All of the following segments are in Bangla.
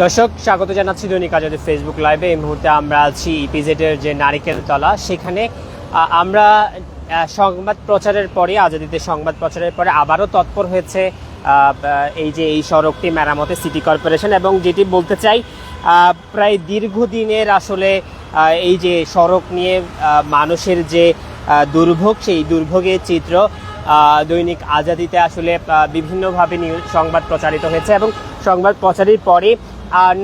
দর্শক স্বাগত জানাচ্ছি দৈনিক আজাদের ফেসবুক লাইভে। এই মুহূর্তে আমরা আছি ইপিজেডের যে নারিকেল তলা, সেখানে আমরা সংবাদ প্রচারের পরে, আজাদিতে সংবাদ প্রচারের পরে আবারও তৎপর হয়েছে এই সড়কটি মেরামতে সিটি কর্পোরেশন। এবং যেটি বলতে চাই, প্রায় দীর্ঘদিনের আসলে এই যে সড়ক নিয়ে মানুষের যে দুর্ভোগ, সেই দুর্ভোগের চিত্র দৈনিক আজাদিতে আসলে বিভিন্নভাবে সংবাদ প্রচারিত হয়েছে। এবং সংবাদ প্রচারের পরে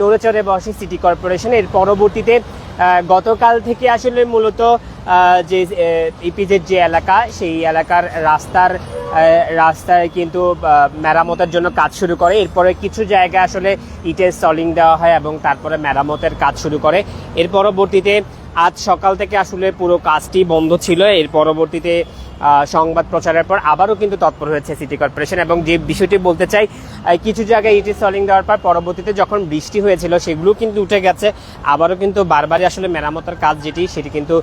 নড়েচড়ে বসে সিটি কর্পোরেশন। এর পরবর্তীতে গতকাল থেকে আসলে মূলত যে ইপিজেড যে এলাকা, সেই এলাকার রাস্তায় কিন্তু মেরামতের জন্য কাজ শুরু করে। এরপরে কিছু জায়গায় আসলে ইটের সলিং দেওয়া হয় এবং তারপরে মেরামতের কাজ শুরু করে। এর পরবর্তীতে আজ সকাল থেকে আসলে পুরো কাজটি বন্ধ ছিল। এর পরবর্তীতে সংবাদ প্রচারের পর আবারও কিন্তু তৎপর হয়েছে সিটি কর্পোরেশন। এবং যে বিষয়টি বলতে চাই, কিছু জায়গায় ইটের সলিং দেওয়ার পর পরবর্তীতে যখন বৃষ্টি হয়েছিল সেগুলো কিন্তু উঠে গেছে। আবারও কিন্তু বারবারই আসলে মেরামতের কাজ সেটি কিন্তু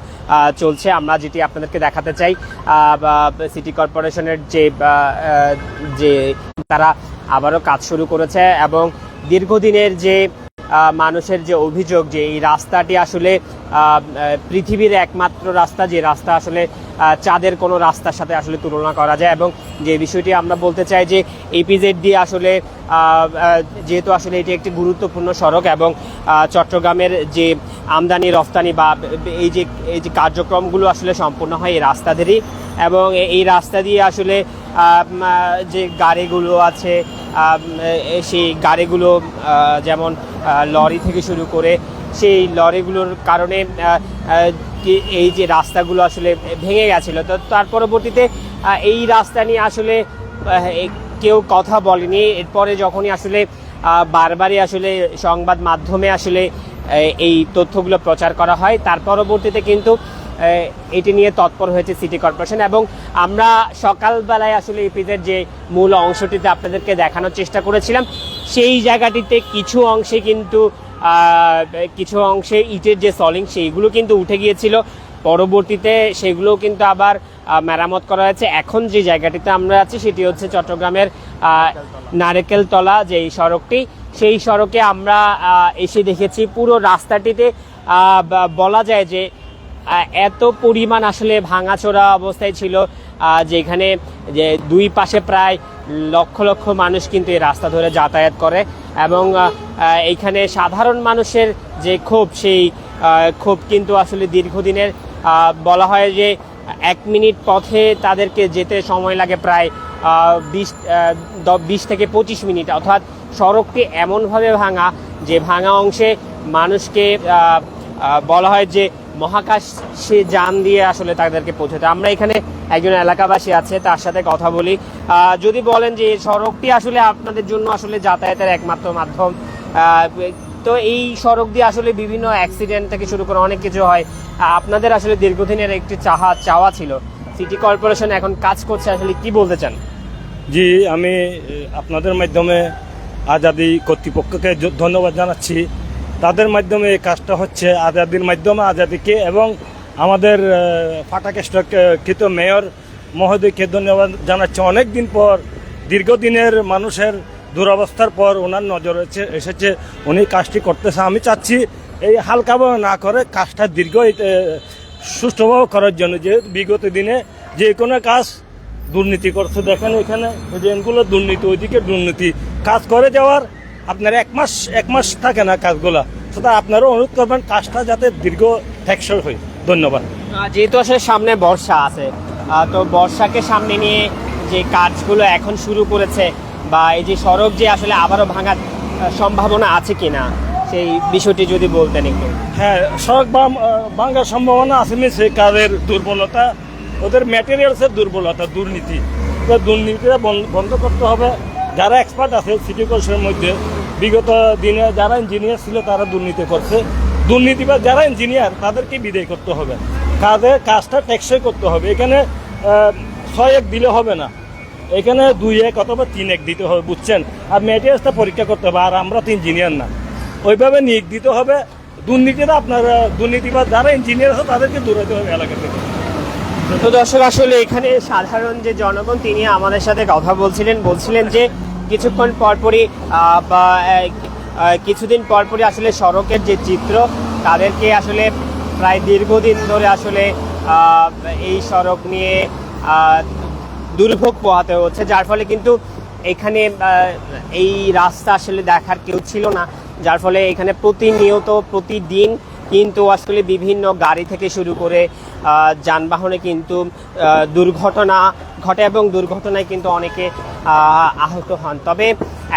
চলছে। আমরা যেটি আপনাদেরকে দেখাতে চাই, সিটি কর্পোরেশনের যে তারা আবারও কাজ শুরু করেছে। এবং দীর্ঘদিনের যে মানুষের যে অভিযোগ, যে এই রাস্তাটি আসলে পৃথিবীর একমাত্র রাস্তা, যে রাস্তা আসলে চাঁদের কোনো রাস্তার সাথে আসলে তুলনা করা যায়। এবং যে বিষয়টি আমরা বলতে চাই যে ইপিজেড দিয়ে আসলে যেহেতু আসলে এটি একটি গুরুত্বপূর্ণ সড়ক এবং চট্টগ্রামের যে আমদানি রফতানি বা এই যে কার্যক্রমগুলো আসলে সম্পূর্ণ হয় এই রাস্তা দিয়েই। এবং এই রাস্তা দিয়ে আসলে যে গাড়িগুলো আছে, সেই গাড়িগুলো যেমন লরি থেকে শুরু করে, সেই লরিগুলোর কারণে এই যে রাস্তাগুলো আসলে ভেঙে গেছিলো। তো তার পরবর্তীতে এই রাস্তা নিয়ে আসলে কেউ কথা বলেনি। এরপরে যখনই আসলে বারবারই আসলে সংবাদ মাধ্যমে আসলে এই তথ্যগুলো প্রচার করা হয়, তার পরবর্তীতে কিন্তু এটি নিয়ে তৎপর হয়েছে সিটি কর্পোরেশন। এবং আমরা সকালবেলায় আসলে ইপিজেড যে মূল অংশটিতে আপনাদেরকে দেখানোর চেষ্টা করেছিলাম, সেই জায়গাটিতে কিছু অংশে ইটের যে সলিং সেইগুলো কিন্তু উঠে গিয়েছিল। পরবর্তীতে সেগুলো কিন্তু আবার মেরামত করা হয়েছে। এখন যে জায়গাটিতে আমরা আছি সেটি হচ্ছে চট্টগ্রামের নারিকেল তলা যে সড়কটি, সেই সড়কে আমরা এসে দেখেছি পুরো রাস্তাটিতে বলা যায় যে এত পরিমাণ আসলে ভাঙাচোরা অবস্থায় ছিল, যেখানে যে দুই পাশে প্রায় লক্ষ লক্ষ মানুষ কিন্তু এই রাস্তা ধরে যাতায়াত করে। এবং এইখানে সাধারণ মানুষের যে ক্ষোভ, সেই ক্ষোভ কিন্তু আসলে দীর্ঘদিনের। বলা হয় যে 1 মিনিট পথে তাদেরকে যেতে সময় লাগে প্রায় 20 থেকে 25 মিনিট। অর্থাৎ সড়কটি এমনভাবে ভাঙা, যে ভাঙা অংশে মানুষকে বলা হয় যে মহাকাশে যান দিয়ে আসলে তাদেরকে পৌঁছতে। আমরা এখানে একজন এলাকাবাসী আছে, তার সাথে কথা বলি। যদি বলেন যে এই সড়কটি আসলে আপনাদের জন্য আসলে যাতায়াতের একমাত্র মাধ্যম, তো এই সড়ক দিয়ে আসলে বিভিন্ন অ্যাক্সিডেন্ট থেকে শুরু করে অনেক কিছু হয়। আপনাদের আসলে দীর্ঘদিনের একটি চাওয়া ছিল, সিটি কর্পোরেশন এখন কাজ করছে, আসলে কি বলতে চান? জি, আমি আপনাদের মাধ্যমে আজাদি কর্তৃপক্ষকে ধন্যবাদ জানাচ্ছি। তাদের মাধ্যমে এই কাজটা হচ্ছে, আজাদির মাধ্যমে আজাদিকে এবং আমাদের ফাটাকেষ্টকৃত মেয়র মহোদয়কে ধন্যবাদ জানাচ্ছি। অনেক দিন পর, দীর্ঘদিনের মানুষের দুরবস্থার পর ওনার নজর এসেছে, উনি কাজটি করতেছে। আমি চাচ্ছি এই হালকাভাবে না করে কাজটা সুষ্ঠুভাবে করার জন্য, যে বিগত দিনে যে কোনো কাজ দুর্নীতি করছে। দেখেন এখানে এজেন্টগুলো দুর্নীতি, ওইদিকে দুর্নীতি, কাজ করে যাওয়ার আপনার এক মাস থাকে না কাজগুলা। সুতরাং আপনারাও অনুরোধ করবেন কাজটা যাতে দীর্ঘ টেকসই হয়। ধন্যবাদ। যেহেতু আসলে সামনে বর্ষা আছে, তো বর্ষাকে সামনে নিয়ে যে কাজগুলো এখন শুরু করেছে, বা এই যে সড়ক যে আসলে আবারও ভাঙার সম্ভাবনা আছে কিনা, সেই বিষয়টি যদি বলতেন একটু। হ্যাঁ, সড়ক ভাঙার সম্ভাবনা আছে। সে কাজের দুর্বলতা, ওদের ম্যাটেরিয়ালসের দুর্বলতা, দুর্নীতিটা বন্ধ করতে হবে। যারা এক্সপার্ট আছে সিটি কর্পোরেশনের মধ্যে, বিগত দিনে যারা ইঞ্জিনিয়ার ছিল তারা দুর্নীতি করছে। দুর্নীতিবাদ যারা ইঞ্জিনিয়ার তাদেরকে বিদায় করতে হবে। কাজটা টেকসই করতে হবে। এখানে 6-1 দিলে হবে না, এখানে 2-1 অথবা 3-1 দিতে হবে, বুঝছেন? আর ম্যাটেরিয়ালসটা পরীক্ষা করতে হবে। আর আমরা তো ইঞ্জিনিয়ার না, ওইভাবে নিয়োগ দিতে হবে। দুর্নীতিবাদ যারা ইঞ্জিনিয়ার আছে তাদেরকে দূরাতে হবে এলাকা থেকে। তো দর্শক, আসলে এখানে সাধারণ যে জনগণ, তিনি আমাদের সাথে কথা বলছিলেন যে কিছুক্ষণ পরপরই কিছুদিন পরপরই আসলে সড়কের যে চিত্র, তাদেরকে আসলে প্রায় দীর্ঘদিন ধরে আসলে এই সড়ক নিয়ে দুর্ভোগ পোহাতে হচ্ছে, যার ফলে কিন্তু এখানে এই রাস্তা আসলে দেখার কেউ ছিল না, যার ফলে এখানে প্রতিনিয়ত প্রতিদিন কিন্তু আসলে বিভিন্ন গাড়ি থেকে শুরু করে যানবাহনে কিন্তু দুর্ঘটনা ঘটে এবং দুর্ঘটনায় কিন্তু অনেকে আহত হন। তবে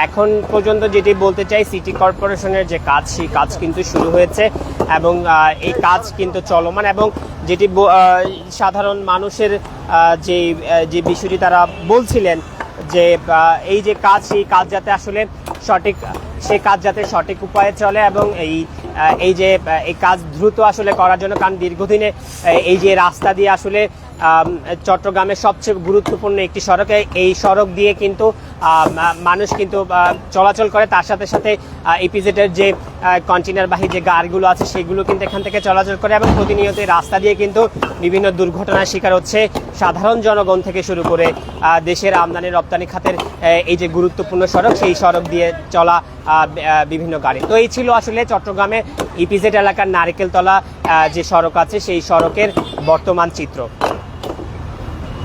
এখন পর্যন্ত যেটি বলতে চাই, সিটি কর্পোরেশনের যে কাজ, সেই কাজ কিন্তু শুরু হয়েছে এবং এই কাজ কিন্তু চলমান, এবং যেটি সাধারণ মানুষের যে বিষয়টি তারা বলছিলেন যে এই যে কাজ, সেই কাজ যাতে আসলে সঠিক উপায়ে চলে এবং এই যে এই কাজ দ্রুত আসলে করার জন্য, কারণ দীর্ঘদিনে এই যে রাস্তা দিয়ে আসলে চট্টগ্রামের সবচেয়ে গুরুত্বপূর্ণ একটি সড়ক, এই সড়ক দিয়ে কিন্তু মানুষ কিন্তু চলাচল করে, তার সাথে সাথে ইপিজেডের যে কন্টেনারবাহী যে গাড়িগুলো আছে সেগুলো কিন্তু এখান থেকে চলাচল করে, এবং প্রতিনিয়ত এই রাস্তা দিয়ে কিন্তু বিভিন্ন দুর্ঘটনার শিকার হচ্ছে সাধারণ জনগণ থেকে শুরু করে দেশের আমদানি রপ্তানি খাতের এই যে গুরুত্বপূর্ণ সড়ক, সেই সড়ক দিয়ে চলা বিভিন্ন গাড়ি। তো এই ছিল আসলে চট্টগ্রামে ইপিজেড এলাকার নারিকেলতলা যে সড়ক আছে, সেই সড়কের বর্তমান চিত্র।